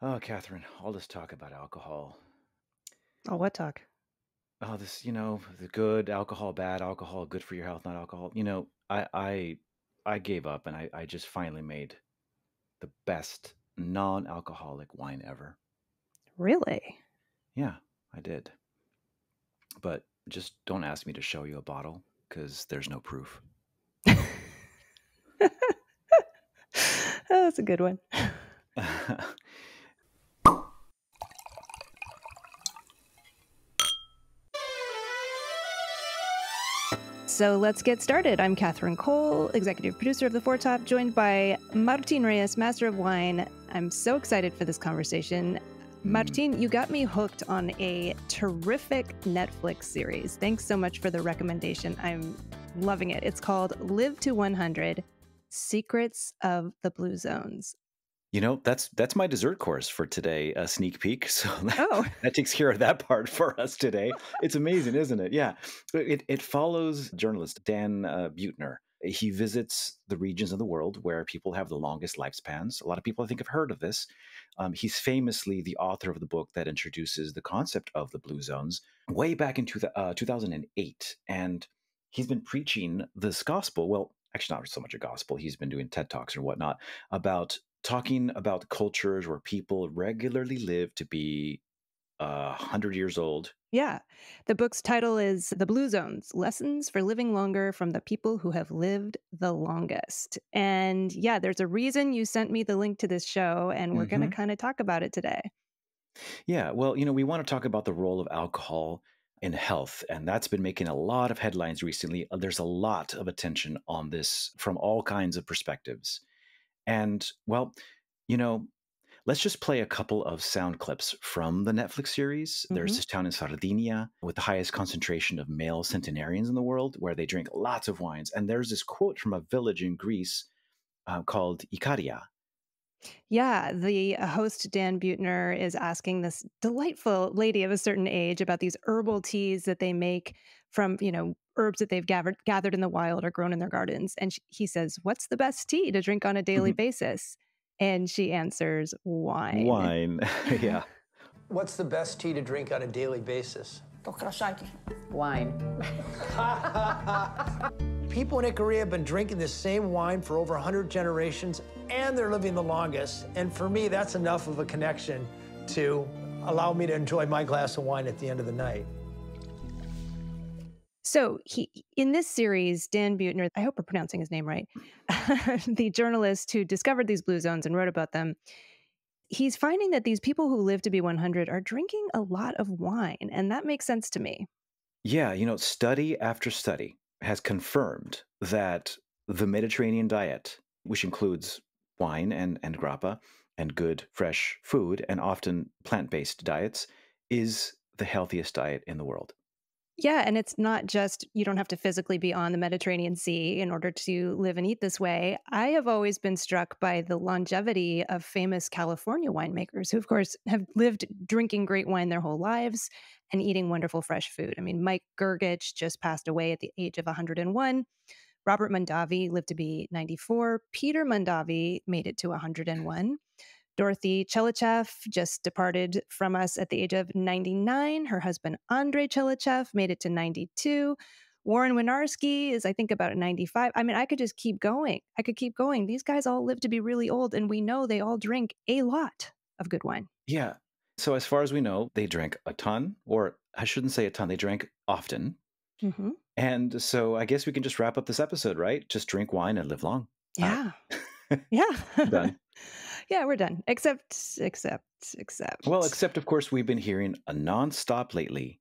Oh, Catherine, all this talk about alcohol. Oh, what talk? Oh, this, the good alcohol, bad alcohol, good for your health, not alcohol. I gave up and I just finally made the best non-alcoholic wine ever. Really? Yeah, I did. But just don't ask me to show you a bottle because there's no proof. That's a good one. So let's get started. I'm Catherine Cole, executive producer of The Four Top, joined by Martin Reyes, master of wine. I'm so excited for this conversation. Mm. Martin, you got me hooked on a terrific Netflix series. Thanks so much for the recommendation. I'm loving it. It's called Live to 100: Secrets of the Blue Zones. That's my dessert course for today, a sneak peek. So Oh, that takes care of that part for us today. It's amazing, isn't it? Yeah. It follows journalist Dan Buettner. He visits the regions of the world where people have the longest lifespans. A lot of people, I think, have heard of this. He's famously the author of the book that introduces the concept of the blue zones way back in 2008. And he's been preaching this gospel. Well, actually, not so much a gospel. He's been doing TED Talks and whatnot about talking about cultures where people regularly live to be 100 years old. yeah. The book's title is The Blue Zones: Lessons for Living Longer from the People Who Have Lived the Longest. And yeah, there's a reason you sent me the link to this show, and we're going to Hmm. kind of talk about it today. Yeah, well, we want to talk about the role of alcohol in health, and that's been making a lot of headlines recently. There's a lot of attention on this from all kinds of perspectives. And, well, you know, let's just play a couple of sound clips from the Netflix series. There's Hmm. this town in Sardinia with the highest concentration of male centenarians in the world where they drink lots of wines. And there's this quote from a village in Greece called Ikaria. Yeah, the host, Dan Buettner, is asking this delightful lady of a certain age about these herbal teas that they make from, herbs that they've gathered in the wild or grown in their gardens. And he says, "What's the best tea to drink on a daily basis?" And she answers, "Wine." Wine. Yeah. What's the best tea to drink on a daily basis? To kraszaki. Wine. People in Ikaria have been drinking the same wine for over 100 generations, and they're living the longest. And for me, that's enough of a connection to allow me to enjoy my glass of wine at the end of the night. So in this series, Dan Buettner, I hope we're pronouncing his name right, the journalist who discovered these blue zones and wrote about them, he's finding that these people who live to be 100 are drinking a lot of wine, and that makes sense to me. Yeah, study after study has confirmed that the Mediterranean diet, which includes wine and grappa and good fresh food and often plant-based diets, is the healthiest diet in the world. Yeah, and it's not just you don't have to physically be on the Mediterranean Sea in order to live and eat this way. I have always been struck by the longevity of famous California winemakers who, of course, have lived drinking great wine their whole lives and eating wonderful fresh food. I mean, Mike Gergich just passed away at the age of 101. Robert Mondavi lived to be 94. Peter Mondavi made it to 101. Dorothy Chelichev just departed from us at the age of 99. Her husband, Andrei Chelichev, made it to 92. Warren Winarski is, I think, about 95. I mean, I could just keep going. I could keep going. These guys all live to be really old, and we know they all drink a lot of good wine. Yeah. So as far as we know, they drank a ton, or I shouldn't say a ton, they drank often. Hmm. And so I guess we can just wrap up this episode, right? Just drink wine and live long. Yeah. Yeah. Done. Yeah, we're done. Except. Well, except of course we've been hearing a nonstop lately,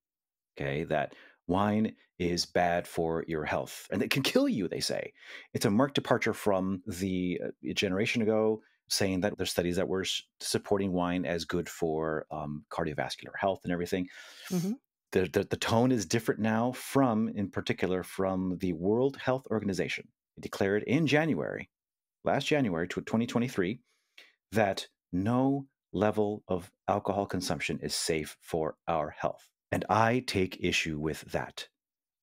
okay, that wine is bad for your health and it can kill you, they say. It's a marked departure from the a generation ago saying that there's studies that were supporting wine as good for cardiovascular health and everything. Hmm. The tone is different now from, in particular, from the World Health Organization. It declared in January, last January 2023, that no level of alcohol consumption is safe for our health. And I take issue with that.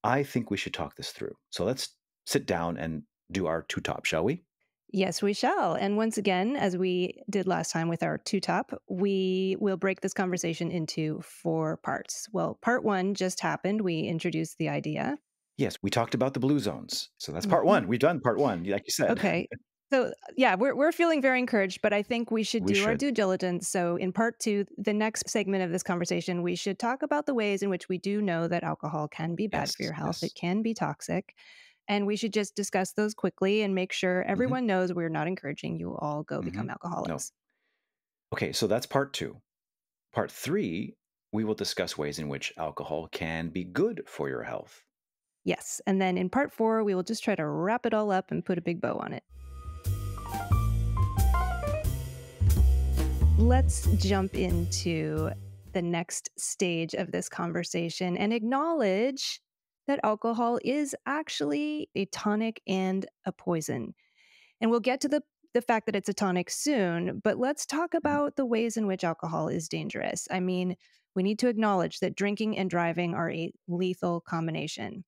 I think we should talk this through. So let's sit down and do our two top, shall we? Yes, we shall. And once again, as we did last time with our two top, we will break this conversation into four parts. Well, part one just happened. We introduced the idea. Yes, we talked about the blue zones. So that's part Mhm. one. We've done part one, like you said. Okay. So yeah, we're feeling very encouraged, but I think we should We do our should. due diligence. So in part two, the next segment of this conversation, we should talk about the ways in which we do know that alcohol can be bad for Yes, your health. It yes. can be toxic. And we should just discuss those quickly and make sure Hmm. everyone knows we're not encouraging you all go Hmm. become No. alcoholics. Okay, so that's part two. Part three, we will discuss ways in which alcohol can be good for your health. Yes. And then in part four, we will just try to wrap it all up and put a big bow on it. Let's jump into the next stage of this conversation and acknowledge that alcohol is actually a tonic and a poison. And we'll get to the fact that it's a tonic soon, but let's talk Mhm. about the ways in which alcohol is dangerous. I mean, we need to acknowledge that drinking and driving are a lethal combination.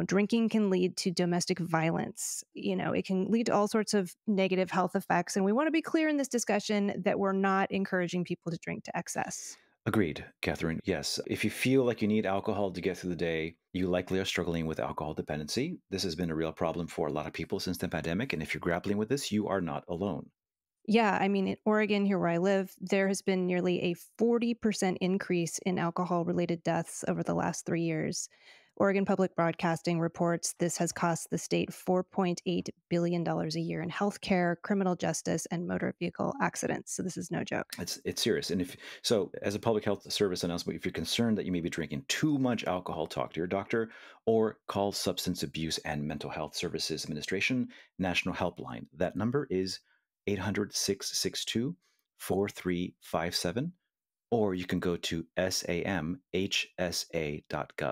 Drinking can lead to domestic violence. It can lead to all sorts of negative health effects. And we want to be clear in this discussion that we're not encouraging people to drink to excess. Agreed, Catherine. Yes. If you feel like you need alcohol to get through the day, you likely are struggling with alcohol dependency. This has been a real problem for a lot of people since the pandemic. And if you're grappling with this, you are not alone. Yeah, I mean, in Oregon, here where I live, there has been nearly a 40% increase in alcohol related deaths over the last 3 years. Oregon Public Broadcasting reports this has cost the state $4.8 billion a year in healthcare, criminal justice, and motor vehicle accidents. So this is no joke. It's serious. And if so, as a public health service announcement, if you're concerned that you may be drinking too much alcohol, talk to your doctor or call Substance Abuse and Mental Health Services Administration National Helpline. That number is 800 662 4357. Or you can go to samhsa.gov.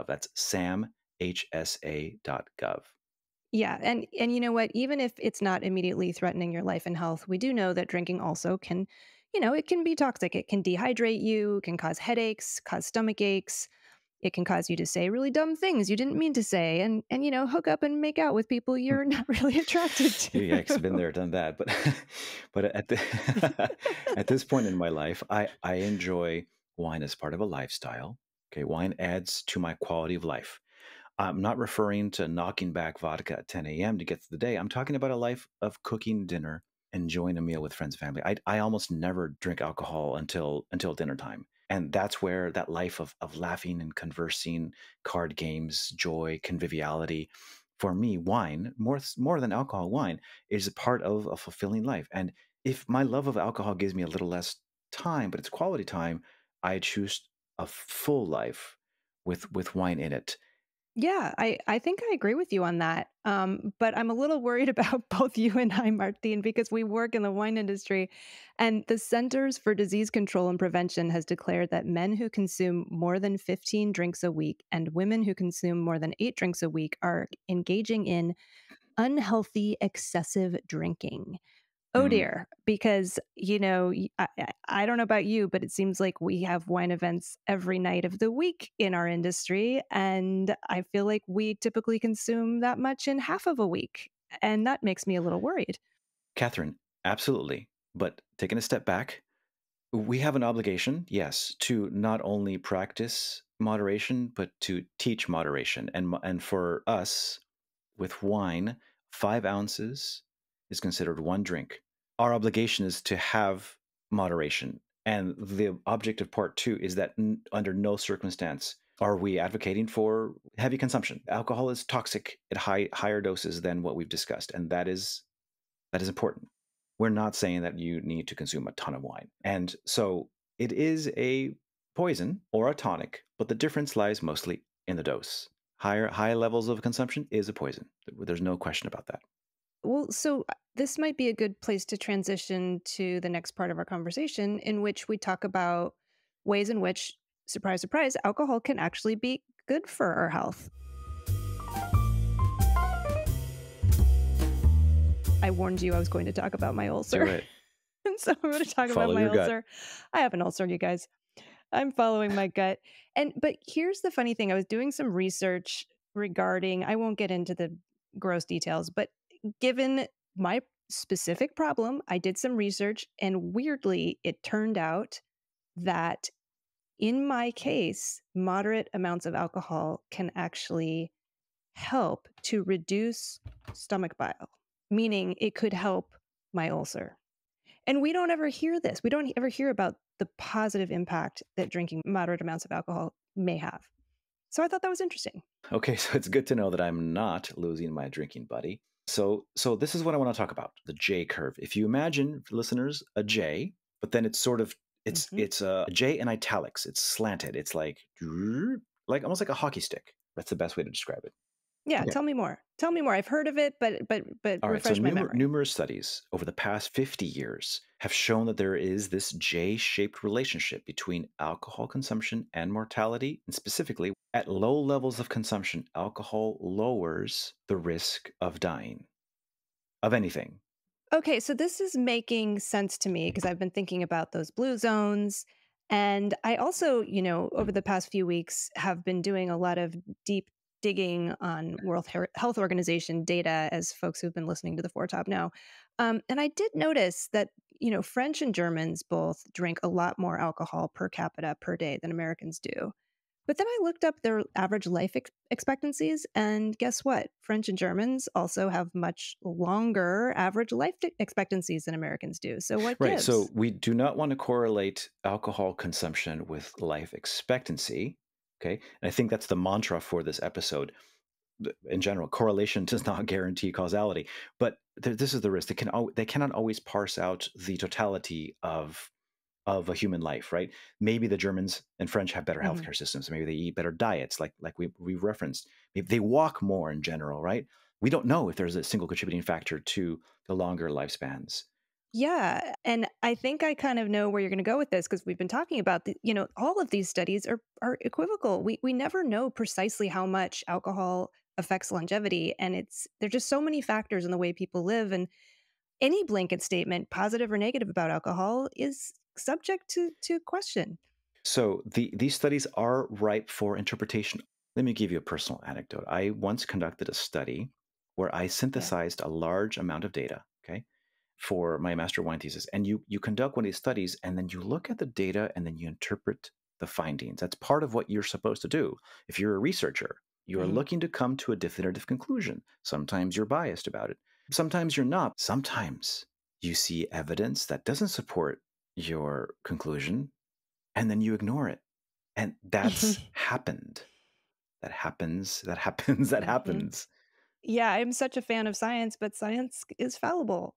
That's samhsa.gov. Yeah, and you know what? Even if it's not immediately threatening your life and health, we do know that drinking also can, it can be toxic. It can dehydrate you, can cause headaches, cause stomach aches. It can cause you to say really dumb things you didn't mean to say and hook up and make out with people you're not really attracted Yeah, I've been to. there, done that. But but at this point in my life, I enjoy wine as part of a lifestyle. Okay, wine adds to my quality of life. I'm not referring to knocking back vodka at 10 a.m. to get through the day. I'm talking about a life of cooking dinner, enjoying a meal with friends, family. I almost never drink alcohol until dinner time. And that's where that life of laughing and conversing, card games, joy, conviviality, for me, wine, more than alcohol, wine is a part of a fulfilling life. And if my love of alcohol gives me a little less time, but it's quality time, I choose a full life with wine in it. Yeah, I think I agree with you on that. But I'm a little worried about both you and I, Martine, because we work in the wine industry. And the Centers for Disease Control and Prevention has declared that men who consume more than 15 drinks a week and women who consume more than 8 drinks a week are engaging in unhealthy, excessive drinking. Oh Mm. dear, because I don't know about you, but it seems like we have wine events every night of the week in our industry, and I feel like we typically consume that much in half of a week, and that makes me a little worried. Catherine, absolutely. But taking a step back, we have an obligation, yes, to not only practice moderation, but to teach moderation. And for us, with wine, 5 ounces is considered one drink. Our obligation is to have moderation. And the object of part two is that under no circumstance are we advocating for heavy consumption. Alcohol is toxic at higher doses than what we've discussed, and that is important. We're not saying that you need to consume a ton of wine. And so it is a poison or a tonic, but the difference lies mostly in the dose. High levels of consumption is a poison. There's no question about that. Well, so this might be a good place to transition to the next part of our conversation, in which we talk about ways in which, surprise, surprise, alcohol can actually be good for our health. I warned you I was going to talk about my Do ulcer. it. And so I'm going to talk about Follow my your gut. ulcer. I have an ulcer, you guys. I'm following my gut. But here's the funny thing. I was doing some research regarding, I won't get into the gross details, but given my specific problem. I did some research, and weirdly, it turned out that in my case, moderate amounts of alcohol can actually help to reduce stomach bile, meaning it could help my ulcer. And we don't ever hear this. We don't ever hear about the positive impact that drinking moderate amounts of alcohol may have. So I thought that was interesting. Okay, so it's good to know that I'm not losing my drinking buddy. So this is what I want to talk about, the J curve. If you imagine, for listeners, a J, but then it's sort of Mhm. it's a J in italics. It's slanted. It's like almost like a hockey stick. That's the best way to describe it. Yeah, Okay. tell me more. Tell me more. I've heard of it, but All right. So refresh my memory. numerous studies over the past 50 years have shown that there is this J-shaped relationship between alcohol consumption and mortality, and specifically at low levels of consumption, alcohol lowers the risk of dying of anything. Okay, so this is making sense to me because I've been thinking about those blue zones. And I also, over the past few weeks, have been doing a lot of deep digging on Health Organization data, as folks who've been listening to the Four Top know. And I did notice that, French and Germans both drink a lot more alcohol per capita per day than Americans do. But then I looked up their average life expectancies, and guess what? French and Germans also have much longer average life expectancies than Americans do. So what Right. So gives? we do not want to correlate alcohol consumption with life expectancy. Okay. And I think that's the mantra for this episode. In general, correlation does not guarantee causality, but this is the risk. They cannot always parse out the totality of a human life, right? Maybe the Germans and French have better Mhm. healthcare systems. Maybe they eat better diets, like we referenced. Maybe they walk more in general, right? We don't know if there's a single contributing factor to the longer lifespans. Yeah, and I think I kind of know where you're going to go with this because we've been talking about all of these studies are equivocal. We never know precisely how much alcohol affects longevity, and there's just so many factors in the way people live, and any blanket statement, positive or negative, about alcohol is subject to question. So these studies are ripe for interpretation. Let me give you a personal anecdote. I once conducted a study where I Yeah. synthesized a large amount of data, okay, for my master wine thesis. And you conduct one of these studies and then you look at the data and then you interpret the findings. That's part of what you're supposed to do. If you're a researcher, you're Mhm. looking to come to a definitive conclusion. Sometimes you're biased about it. Sometimes you're not. Sometimes you see evidence that doesn't support your conclusion and then you ignore it. And that's happened. That happens. That happens. That Mhm. happens. Yeah, I'm such a fan of science, but science is fallible.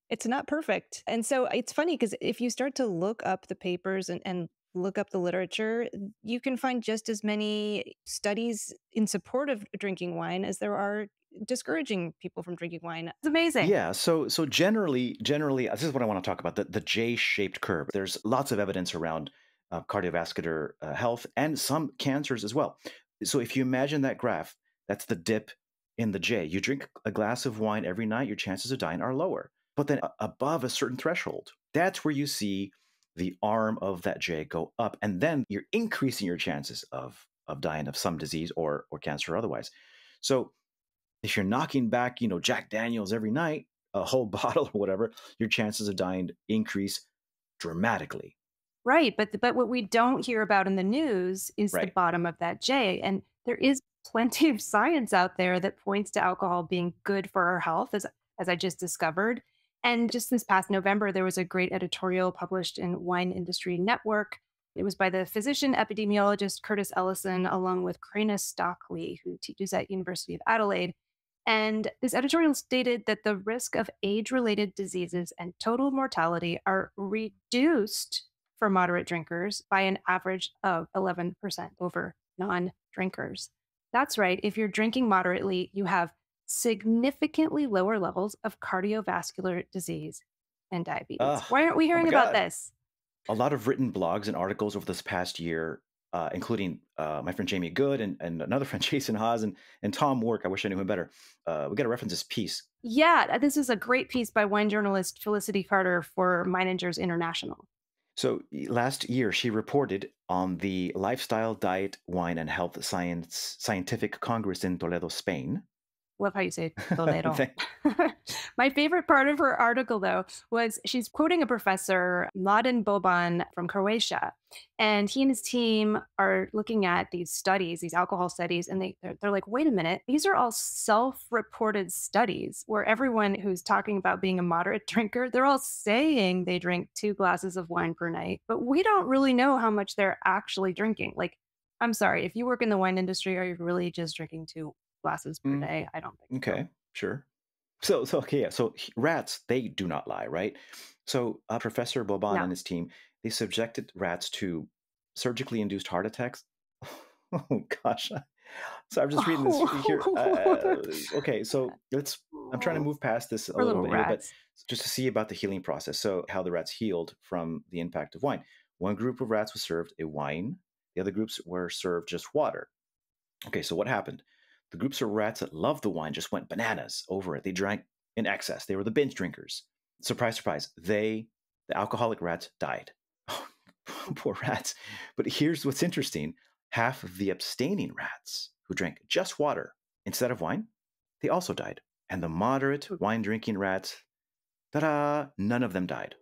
It's not perfect. And so it's funny because if you start to look up the papers and look up the literature, you can find just as many studies in support of drinking wine as there are discouraging people from drinking wine. It's amazing. Yeah. So generally, this is what I want to talk about: the J-shaped curve. There's lots of evidence around cardiovascular health and some cancers as well. So if you imagine that graph, that's the dip in the J. You drink a glass of wine every night, your chances of dying are lower. But then above a certain threshold, that's where you see the arm of that J go up, and then you're increasing your chances of dying of some disease or cancer or otherwise. So if you're knocking back, Jack Daniels every night, a whole bottle or whatever, your chances of dying increase dramatically. Right, but what we don't hear about in the news is the Right. bottom of that J, and there is plenty of science out there that points to alcohol being good for our health, as I just discovered. And just this past November, there was a great editorial published in Wine Industry Network. It was by the physician epidemiologist Curtis Ellison, along with Crana Stockley, who teaches at University of Adelaide. And this editorial stated that the risk of age-related diseases and total mortality are reduced for moderate drinkers by an average of 11% over non drinkers. That's right. If you're drinking moderately, you have significantly lower levels of cardiovascular disease and diabetes. Oh, Why aren't we oh hearing my about God. this? A lot of written blogs and articles over this past year, including my friend Jamie Good and another friend Jason Haas and Tom Work. I wish I knew him better. We got to reference this piece. Yeah, this is a great piece by wine journalist Felicity Carter for Meiningers International. So last year, she reported on the Lifestyle, Diet, Wine, and Health Scientific Congress in Toledo, Spain. Love how you say tolero. Thank- My favorite part of her article, though, was she's quoting a professor, Mladen Boban from Croatia. And he and his team are looking at these studies, these alcohol studies, and they're like, wait a minute, these are all self reported studies where everyone who's talking about being a moderate drinker, they're all saying they drink 2 glasses of wine per night, but we don't really know how much they're actually drinking. Like, I'm sorry, if you work in the wine industry, are you really just drinking 2 glasses per Mm, day? I don't think so. okay, sure. So okay, yeah. So rats, they do not lie, right? So Professor Boban No. and his team, they subjected rats to surgically induced heart attacks. Oh gosh. So I'm just reading this here. Okay, so let's. I'm trying to move past this a Poor little little bit here, but rats. just to see about the healing process. So how the rats healed from the impact of wine. One group of rats was served a wine. The other groups were served just water. Okay, so what happened? The groups of rats that loved the wine just went bananas over it. They drank in excess. They were the binge drinkers. Surprise, surprise. The alcoholic rats, died. Poor rats. But here's what's interesting: half of the abstaining rats who drank just water instead of wine, they also died. And the moderate wine drinking rats, ta da, none of them died.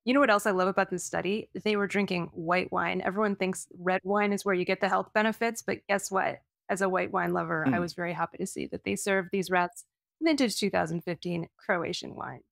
You know what else I love about this study? They were drinking white wine. Everyone thinks red wine is where you get the health benefits, but guess what? As a white wine lover, I Mm. was very happy to see that they served these rats vintage 2015 Croatian wine.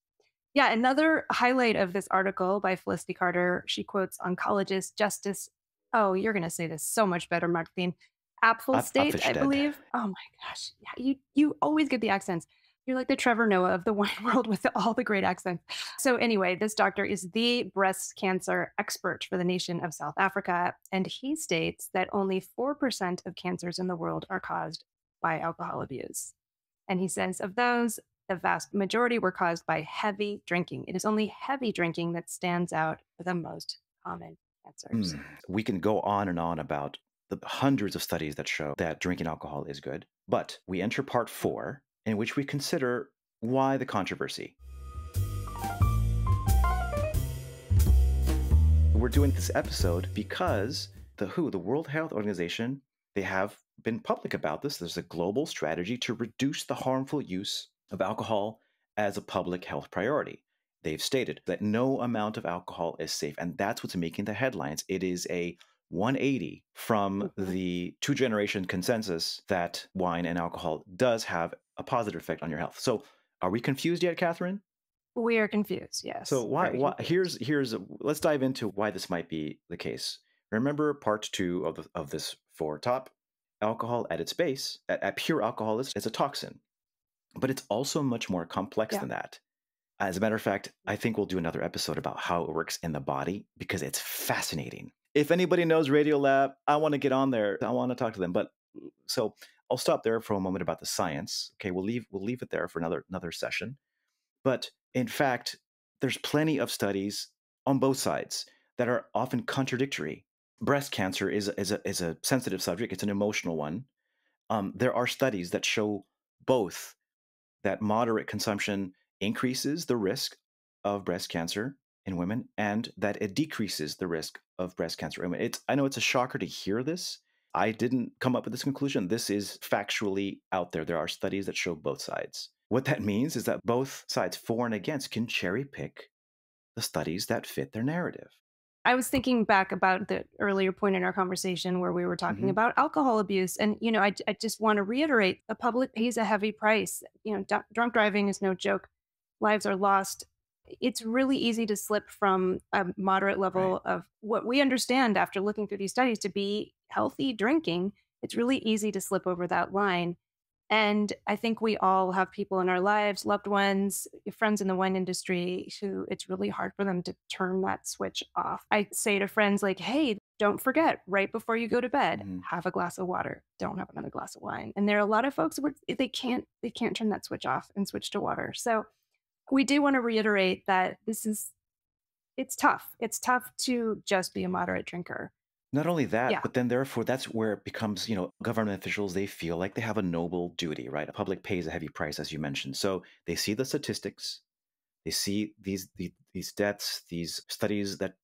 Yeah, another highlight of this article by Felicity Carter, she quotes oncologist Justice, oh, you're going to say this so much better, Martin, Apfel State, I Apfelstedt. believe. Oh my gosh. Yeah, you always get the accents. You're like the Trevor Noah of the wine world with all the great accents. So anyway, this doctor is the breast cancer expert for the nation of South Africa, and he states that only 4% of cancers in the world are caused by alcohol abuse. And he says of those, the vast majority were caused by heavy drinking. It is only heavy drinking that stands out for the most common cancers. We can go on and on about the hundreds of studies that show that drinking alcohol is good, but we enter part 4, in which we consider why the controversy. We're doing this episode because the WHO, the World Health Organization, they have been public about this. There's a global strategy to reduce the harmful use of alcohol as a public health priority. They've stated that no amount of alcohol is safe, and that's what's making the headlines. It is a 180 from the 2-generation consensus that wine and alcohol does have a positive effect on your health. So are we confused yet, Catherine? We are confused, yes. So why Confused. here's let's dive into why this might be the case. Remember part 2 of this 4 top. Alcohol at its base, at pure alcohol is a toxin, but it's also much more complex Yeah. than that. As a matter of fact, I think we'll do another episode about how it works in the body because it's fascinating. If anybody knows Radiolab, I want to get on there. I want to talk to them. But so I'll stop there for a moment about the science. Okay, we'll leave it there for another session. But in fact, there's plenty of studies on both sides that are often contradictory. Breast cancer is a sensitive subject. It's an emotional one. There are studies that show both that moderate consumption increases the risk of breast cancer in women and that it decreases the risk of breast cancer in women. I know it's a shocker to hear this. I didn't come up with this conclusion. This is factually out there. There are studies that show both sides. What that means is that both sides, for and against, can cherry pick the studies that fit their narrative. I was thinking back about the earlier point in our conversation where we were talking about alcohol abuse. And, I just want to reiterate the public pays a heavy price. Drunk driving is no joke. Lives are lost. It's really easy to slip from a moderate level of what we understand after looking through these studies to be healthy drinking. It's really easy to slip over that line. And I think we all have people in our lives, loved ones, friends in the wine industry, who it's really hard for them to turn that switch off. I say to friends like, hey, don't forget, right before you go to bed, have a glass of water. Don't have another glass of wine. And there are a lot of folks where they can't turn that switch off and switch to water. So we do want to reiterate that it's tough. It's tough to just be a moderate drinker. Not only that, Yeah. but then therefore that's where it becomes, government officials, they feel like they have a noble duty, right? The public pays a heavy price, as you mentioned. So they see the statistics, they see these deaths, these studies that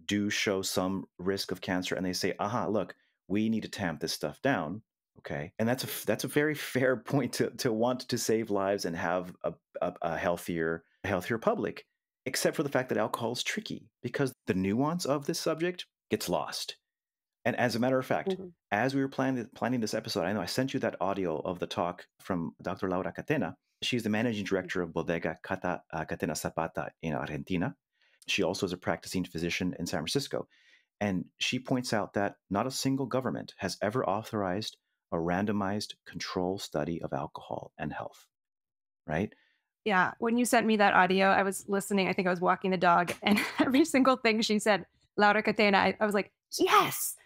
do show some risk of cancer, and they say, aha, look, we need to tamp this stuff down. Okay. And that's a very fair point to want to save lives and have a healthier public, except for the fact that alcohol is tricky because the nuance of this subject gets lost. And as a matter of fact, Mhm. as we were planning this episode, I know I sent you that audio of the talk from Dr. Laura Catena. She's the managing director of Bodega Catena Zapata in Argentina. She also is a practicing physician in San Francisco. And she points out that not a single government has ever authorized a randomized control study of alcohol and health, right? Yeah. When you sent me that audio, I was listening. I think I was walking the dog, and every single thing she said, Laura Catena, I was like, yes,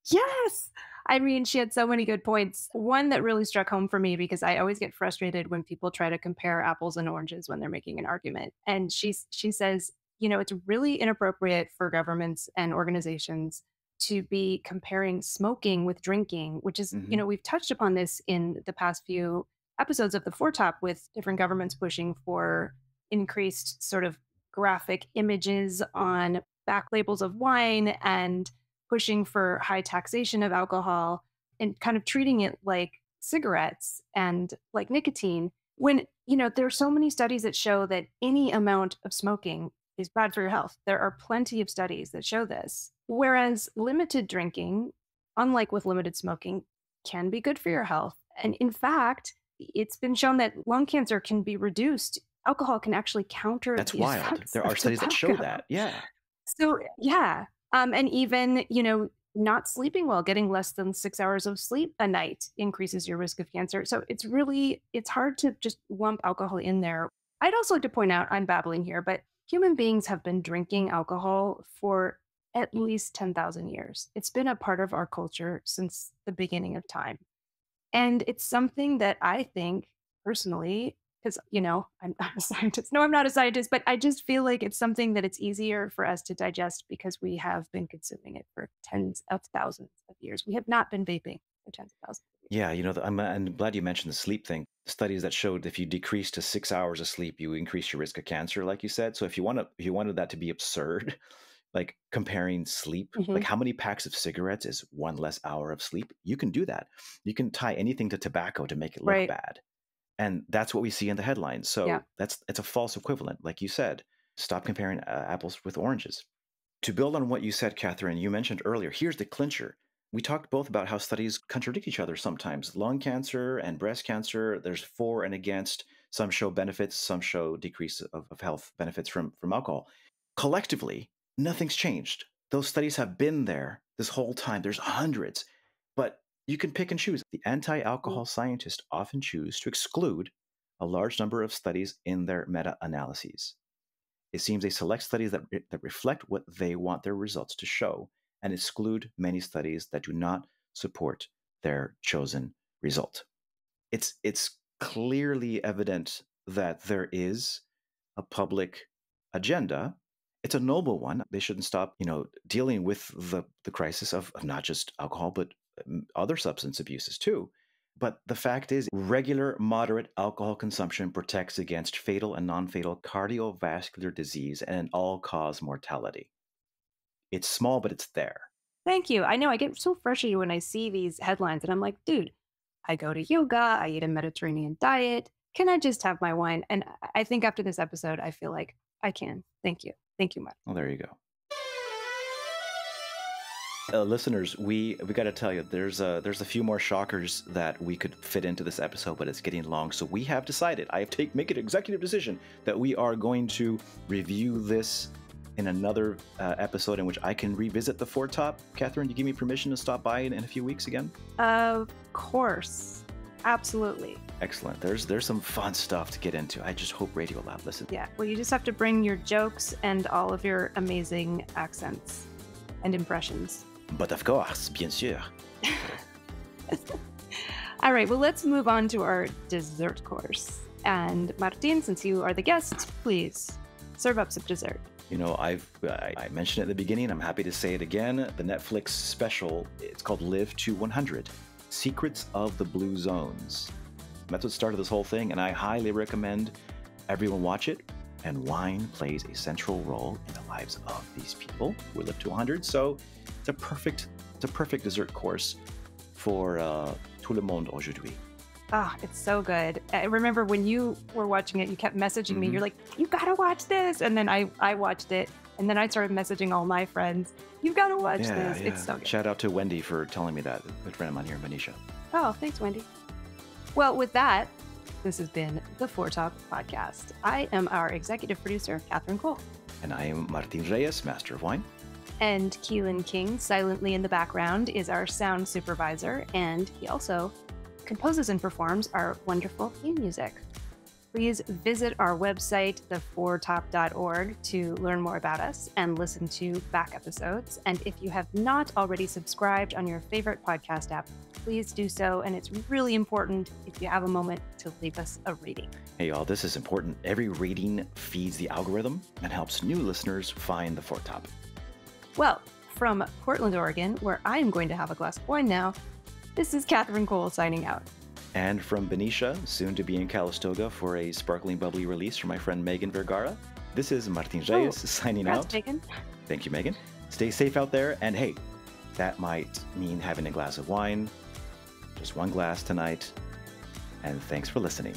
yes. I mean, she had so many good points. One that really struck home for me because I always get frustrated when people try to compare apples and oranges when they're making an argument. And she says, it's really inappropriate for governments and organizations to be comparing smoking with drinking, which is, Hmm. we've touched upon this in the past few episodes of the Foretop with different governments pushing for increased sort of graphic images on back labels of wine and pushing for high taxation of alcohol and kind of treating it like cigarettes and like nicotine when there are so many studies that show that any amount of smoking is bad for your health. There are plenty of studies that show this, whereas limited drinking, unlike with limited smoking, can be good for your health. And in fact, it's been shown that lung cancer can be reduced. Alcohol can actually counter That's the wild. effects There of are studies that show tobacco. that. Yeah. So yeah, and even not sleeping well, getting less than 6 hours of sleep a night increases your risk of cancer. So it's hard to just lump alcohol in there. I'd also like to point out, I'm babbling here, but human beings have been drinking alcohol for at least 10,000 years. It's been a part of our culture since the beginning of time. And it's something that I think personally, because, I'm a scientist. No, I'm not a scientist, but I just feel like it's something that it's easier for us to digest because we have been consuming it for tens of thousands of years. We have not been vaping for tens of thousands of years. Yeah, I'm glad you mentioned the sleep thing. Studies that showed if you decrease to 6 hours of sleep, you increase your risk of cancer, like you said. So if you wanted that to be absurd, like comparing sleep, like Mhm. how many packs of cigarettes is one less hour of sleep, you can do that. You can tie anything to tobacco to make it look Right. bad. And that's what we see in the headlines. Yeah. So it's a false equivalent, like you said. Stop comparing apples with oranges. To build on what you said, Catherine, you mentioned earlier, here's the clincher. We talked both about how studies contradict each other sometimes. Lung cancer and breast cancer, there's for and against. Some show benefits, some show decrease of health benefits from alcohol. Collectively, nothing's changed. Those studies have been there this whole time. There's hundreds, but you can pick and choose. The anti alcohol scientists often choose to exclude a large number of studies in their meta analyses. It seems they select studies that reflect what they want their results to show and exclude many studies that do not support their chosen result. It's clearly evident that there is a public agenda. It's a noble one. They shouldn't stop, dealing with the crisis of not just alcohol, but other substance abuses too. But the fact is, regular moderate alcohol consumption protects against fatal and non-fatal cardiovascular disease and an all-cause mortality. It's small, but it's there. Thank you. I know I get so frustrated when I see these headlines and I'm like, dude, I go to yoga, I eat a Mediterranean diet. Can I just have my wine? And I think after this episode, I feel like I can. Thank you. Thank you, Mark. Well, there you go. Listeners, we got to tell you, there's a few more shockers that we could fit into this episode, but it's getting long. So we have decided, make an executive decision that we are going to review this in another episode in which I can revisit the Foretop. Catherine, you give me permission to stop by in a few weeks again? Of course. Absolutely. Excellent. There's some fun stuff to get into. I just hope Radio Lab listens. Yeah. Well, you just have to bring your jokes and all of your amazing accents and impressions. But of course, bien sûr. All right. Well, let's move on to our dessert course. And Martin, since you are the guest, please serve up some dessert. I mentioned it at the beginning. I'm happy to say it again. The Netflix special, it's called Live to 100, Secrets of the Blue Zones. That's what started this whole thing, and I highly recommend everyone watch it. And wine plays a central role in the lives of these people who live to 100. So it's a perfect dessert course. for Tout le monde aujourd'hui. Ah, it's so good. I remember when you were watching it, you kept messaging me. You're like, you gotta watch this. And then I watched it. And then I started messaging all my friends. You've got to watch this. Yeah. It's so good. Shout out to Wendy for telling me that. A good friend of mine here in Benicia. Oh, thanks, Wendy. Well, with that, this has been the Four Talk Podcast. I am our executive producer, Catherine Cole. And I am Martin Reyes, Master of Wine. And Keelan King, silently in the background, is our sound supervisor. And he also composes and performs our wonderful theme music. Please visit our website, thefourtalk.org, to learn more about us and listen to back episodes. And if you have not already subscribed on your favorite podcast app, please do so. And it's really important, if you have a moment, to leave us a rating. Hey, y'all, this is important. Every rating feeds the algorithm and helps new listeners find the Fourth Top. Well, from Portland, Oregon, where I am going to have a glass of wine now, this is Catherine Cole signing out. And from Benicia, soon to be in Calistoga for a sparkling bubbly release from my friend Megan Vergara, this is Martin Reyes signing out. Megan. Thank you, Megan. Stay safe out there. And hey, that might mean having a glass of wine. Just one glass tonight. And thanks for listening.